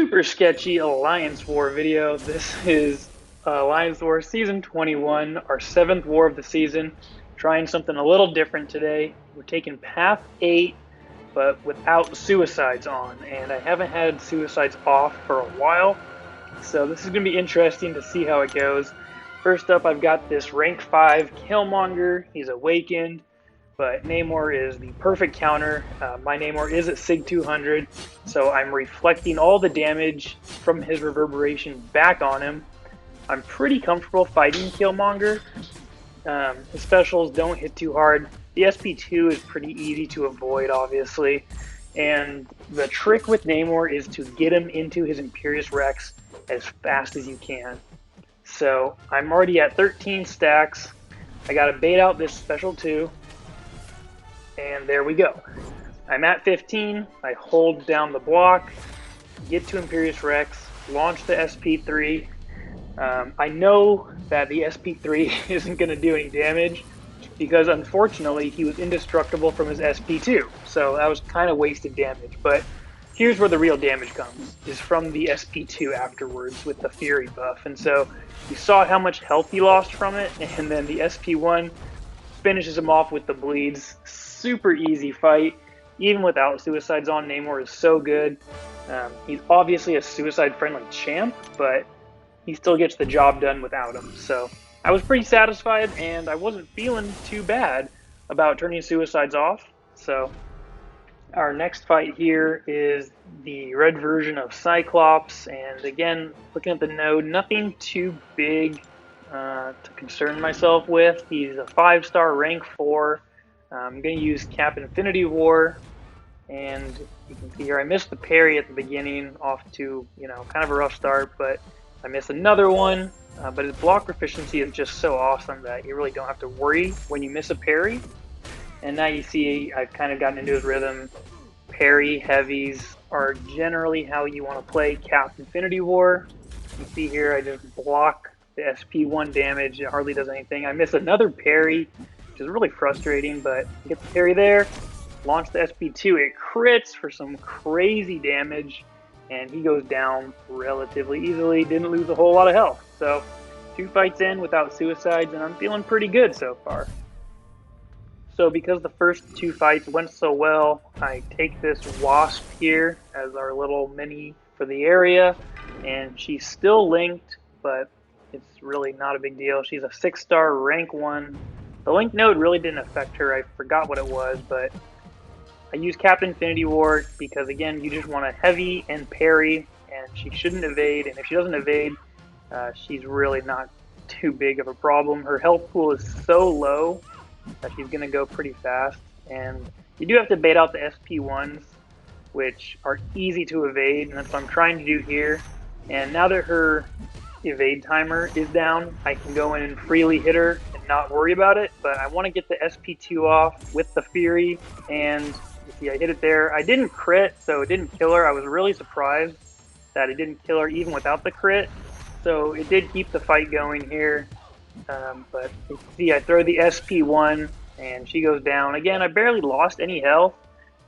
Super sketchy Alliance War video. This is Alliance War Season 21, our 7th war of the season. Trying something a little different today. We're taking Path 8, but without suicides on. And I haven't had suicides off for a while, so this is going to be interesting to see how it goes. First up, I've got this rank 5 Killmonger. He's awakened, but Namor is the perfect counter. My Namor is at Sig 200, so I'm reflecting all the damage from his reverberation back on him. I'm pretty comfortable fighting Killmonger. His specials don't hit too hard. The SP2 is pretty easy to avoid, obviously. And the trick with Namor is to get him into his Imperious Rex as fast as you can. So I'm already at 13 stacks. I gotta bait out this special 2. And there we go. I'm at 15. I hold down the block, get to Imperious Rex, launch the SP3. I know that the SP3 isn't going to do any damage because unfortunately he was indestructible from his SP2. So that was kind of wasted damage. But here's where the real damage comes, is from the SP2 afterwards with the Fury buff. And so you saw how much health he lost from it, and then the SP1 finishes him off with the bleeds. Super easy fight, even without suicides on. Namor is so good. He's obviously a suicide-friendly champ, but he still gets the job done without him. So I was pretty satisfied, and I wasn't feeling too bad about turning suicides off. So our next fight here is the red version of Cyclops, and again, looking at the node, nothing too big to concern myself with. He's a 5-star rank 4. I'm going to use Cap Infinity War, and you can see here I missed the parry at the beginning, off to, kind of a rough start, but I missed another one. But his block proficiency is just so awesome that you really don't have to worry when you miss a parry. And now you see I've kind of gotten into his rhythm. Parry heavies are generally how you want to play Cap Infinity War. You see here I just block the SP1 damage. It hardly does anything. I miss another parry, which is really frustrating, but get the parry there, launch the SP2, it crits for some crazy damage, and he goes down relatively easily, didn't lose a whole lot of health. So 2 fights in without suicides, and I'm feeling pretty good so far. So because the first 2 fights went so well, I take this Wasp here as our little mini for the area, and she's still linked, but it's really not a big deal. She's a 6-star rank 1. The link node really didn't affect her. I forgot what it was, but I use Cap Infinity War because, again, you just want to heavy and parry, and she shouldn't evade. And if she doesn't evade, she's really not too big of a problem. Her health pool is so low that she's going to go pretty fast. And you do have to bait out the SP1s, which are easy to evade, and that's what I'm trying to do here. And now that her evade timer is down, I can go in and freely hit her and not worry about it, but I want to get the SP2 off with the Fury, and you see I hit it there. I didn't crit, so it didn't kill her. I was really surprised that it didn't kill her even without the crit, so it did keep the fight going here. But you see I throw the SP1 and she goes down. Again, I barely lost any health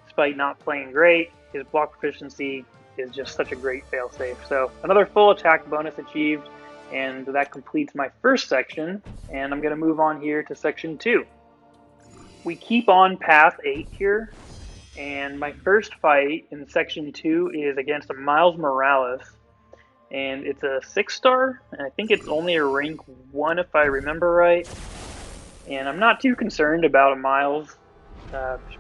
despite not playing great. His block proficiency is just such a great failsafe. So another full attack bonus achieved, and that completes my first section, and I'm going to move on here to section 2. We keep on Path 8 here, and my first fight in section 2 is against a Miles Morales, and it's a 6-star, and I think it's only a rank 1 if I remember right. And I'm not too concerned about a Miles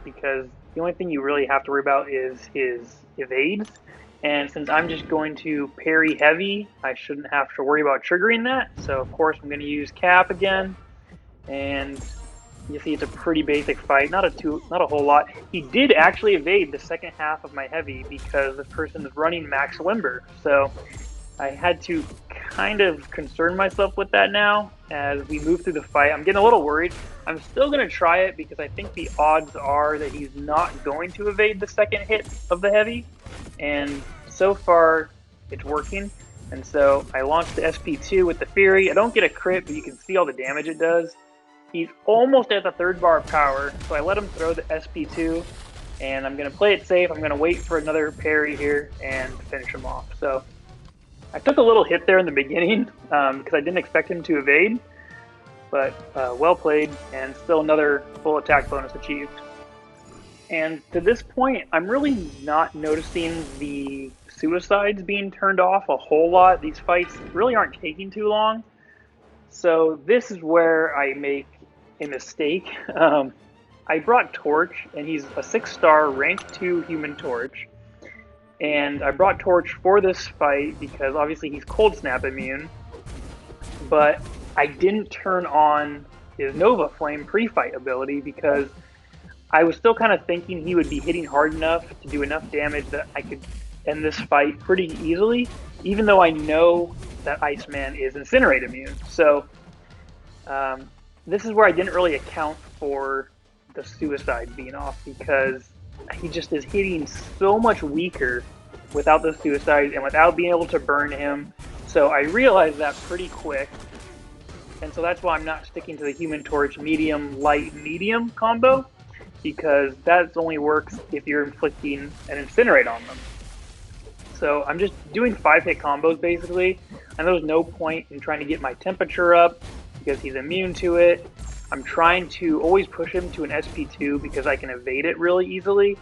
because the only thing you really have to worry about is his evades. And since I'm just going to parry heavy, I shouldn't have to worry about triggering that. So of course I'm going to use Cap again. And you see it's a pretty basic fight, not a whole lot. He did actually evade the second half of my heavy because this person is running Max Limber. So I had to kind of concern myself with that now as we move through the fight. I'm getting a little worried. I'm still going to try it because I think the odds are that he's not going to evade the second hit of the heavy. And so far, it's working. And so I launched the SP2 with the Fury. I don't get a crit, but you can see all the damage it does. He's almost at the 3rd bar of power, so I let him throw the SP2. and I'm going to play it safe. I'm going to wait for another parry here and finish him off. So I took a little hit there in the beginning because I didn't expect him to evade, but well played, and still another full attack bonus achieved. And to this point, I'm really not noticing the suicides being turned off a whole lot. These fights really aren't taking too long. So this is where I make a mistake. I brought Torch, and he's a 6-star rank 2 Human Torch. And I brought Torch for this fight because obviously he's Cold Snap immune. But I didn't turn on his Nova Flame pre-fight ability because I was still kind of thinking he would be hitting hard enough to do enough damage that I could end this fight pretty easily, even though I know that Iceman is Incinerate immune. So this is where I didn't really account for the suicide being off because he just is hitting so much weaker without the suicide and without being able to burn him. So I realized that pretty quick. And so that's why I'm not sticking to the Human Torch medium, light, medium combo, because that only works if you're inflicting an Incinerate on them. So I'm just doing 5-hit combos basically, and there's no point in trying to get my temperature up because he's immune to it. I'm trying to always push him to an SP2 because I can evade it really easily.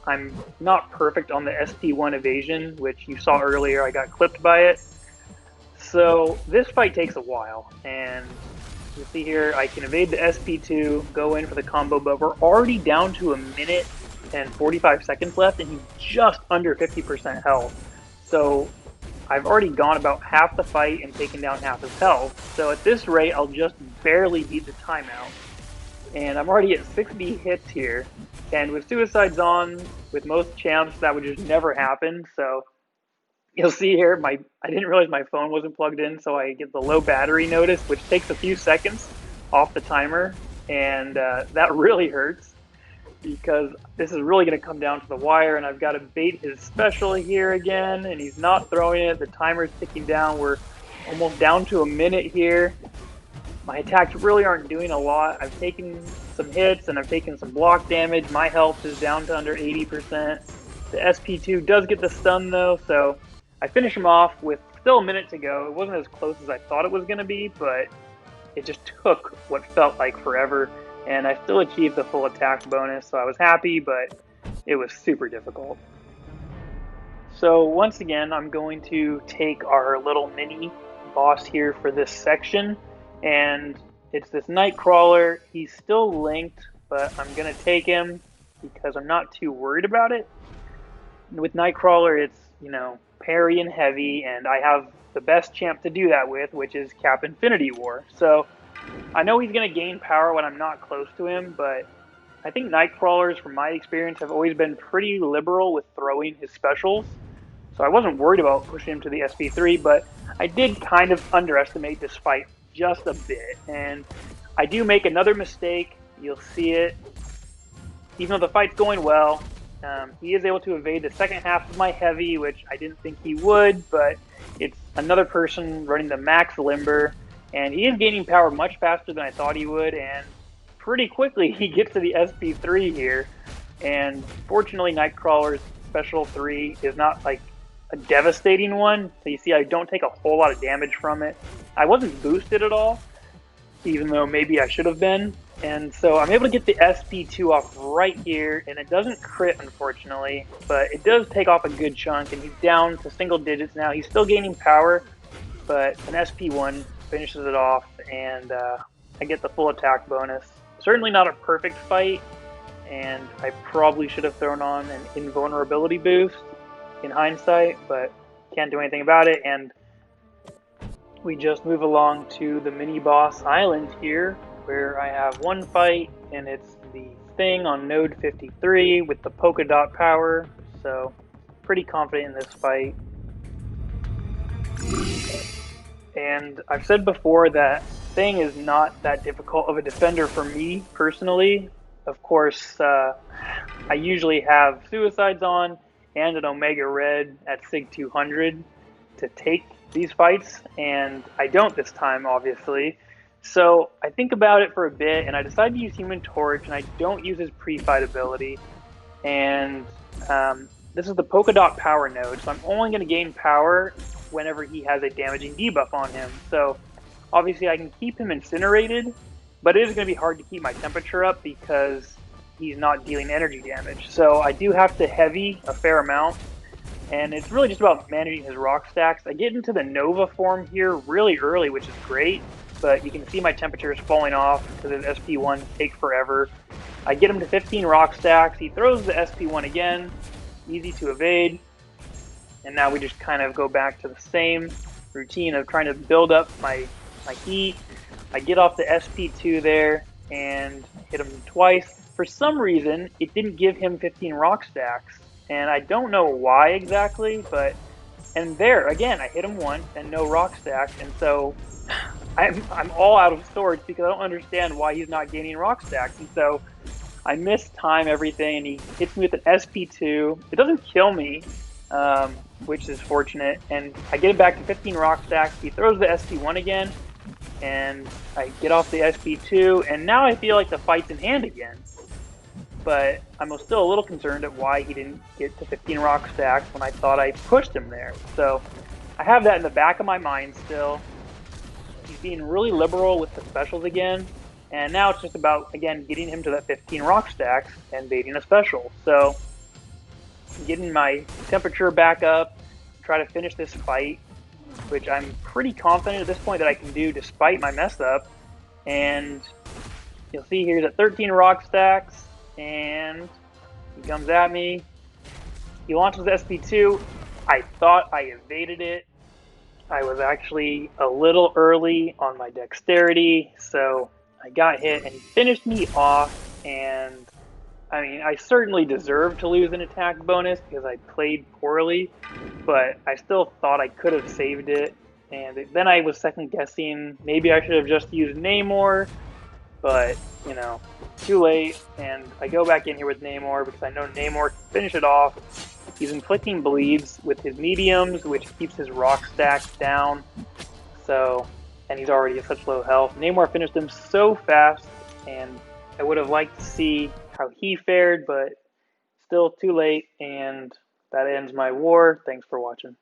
I'm not perfect on the SP1 evasion, which you saw earlier. I got clipped by it. So this fight takes a while, and you see here I can evade the SP2, go in for the combo, but we're already down to 1 minute and 45 seconds left, and he's just under 50% health. So I've already gone about half the fight and taken down half his health. So at this rate, I'll just barely beat the timeout. And I'm already at 60 hits here. And with suicides on, with most champs, that would just never happen. So you'll see here, I didn't realize my phone wasn't plugged in, so I get the low battery notice, which takes a few seconds off the timer. And that really hurts, because this is really going to come down to the wire, and I've got to bait his special here again, and he's not throwing it. The timer's ticking down. We're almost down to 1 minute here. My attacks really aren't doing a lot. I've taken some hits, and I've taken some block damage. My health is down to under 80%. The SP2 does get the stun, though, so I finish him off with still 1 minute to go. It wasn't as close as I thought it was going to be, but it just took what felt like forever. And I still achieved the full attack bonus, so I was happy, but it was super difficult. So once again, I'm going to take our little mini boss here for this section, and it's this Nightcrawler. He's still linked, but I'm going to take him because I'm not too worried about it. With Nightcrawler, it's, parry and heavy, and I have the best champ to do that with, which is Cap Infinity War. So I know he's going to gain power when I'm not close to him, but I think Nightcrawlers, from my experience, have always been pretty liberal with throwing his specials. So I wasn't worried about pushing him to the SP3, but I did kind of underestimate this fight just a bit. And I do make another mistake. You'll see it. Even though the fight's going well, he is able to evade the second half of my heavy, which I didn't think he would, but it's another person running the max limber. And he is gaining power much faster than I thought he would, and pretty quickly he gets to the SP3 here. And fortunately, Nightcrawler's special 3 is not like a devastating one. So you see, I don't take a whole lot of damage from it. I wasn't boosted at all, even though maybe I should have been. And so I'm able to get the SP2 off right here, and it doesn't crit, unfortunately, but it does take off a good chunk, and he's down to single digits now. He's still gaining power, but an SP1 finishes it off, and I get the full attack bonus. Certainly not a perfect fight, and I probably should have thrown on an invulnerability boost in hindsight, but can't do anything about it. And we just move along to the mini boss island here, where I have one fight, and it's the thing on node 53 with the polka dot power. So pretty confident in this fight. And I've said before that Thing is not that difficult of a defender for me personally. Of course, I usually have Suicides on and an Omega Red at Sig 200 to take these fights, and I don't this time, obviously. So I think about it for a bit, and I decide to use Human Torch, and I don't use his pre-fight ability. and this is the polka dot power node, so I'm only going to gain power whenever he has a damaging debuff on him. So obviously I can keep him incinerated, but it is going to be hard to keep my temperature up because he's not dealing energy damage. So I do have to heavy a fair amount, and it's really just about managing his rock stacks. I get into the Nova form here really early, which is great, but you can see my temperature is falling off because his SP1 take forever. I get him to 15 rock stacks. He throws the SP1 again, easy to evade, and now we just kind of go back to the same routine of trying to build up my heat. I get off the SP2 there and hit him twice. For some reason, it didn't give him 15 rock stacks, and I don't know why exactly, but and there again, I hit him once and no rock stack, and so I'm all out of swords because I don't understand why he's not gaining rock stacks, and so I mistime everything, and he hits me with an SP2. It doesn't kill me, which is fortunate, and I get it back to 15 rock stacks. He throws the SP1 again, and I get off the SP2, and now I feel like the fight's in hand again. But I'm still a little concerned at why he didn't get to 15 rock stacks when I thought I pushed him there. So I have that in the back of my mind still. He's being really liberal with the specials again, and now it's just about, again, getting him to that 15 rock stacks and baiting a special. So getting my temperature back up, try to finish this fight, which I'm pretty confident at this point that I can do despite my mess up. And you'll see here's at 13 rock stacks, and he comes at me. He launches the SP2. I thought I evaded it. I was actually a little early on my dexterity, so I got hit and he finished me off. And I mean, I certainly deserved to lose an attack bonus because I played poorly, but I still thought I could have saved it. And then I was second guessing. Maybe I should have just used Namor, but you know, too late. And I go back in here with Namor because I know Namor can finish it off. He's inflicting bleeds with his mediums, which keeps his rock stacks down. So, and he's already at such low health. Namor finished him so fast, and I would have liked to see how he fared, but still too late, and that ends my war. Thanks for watching.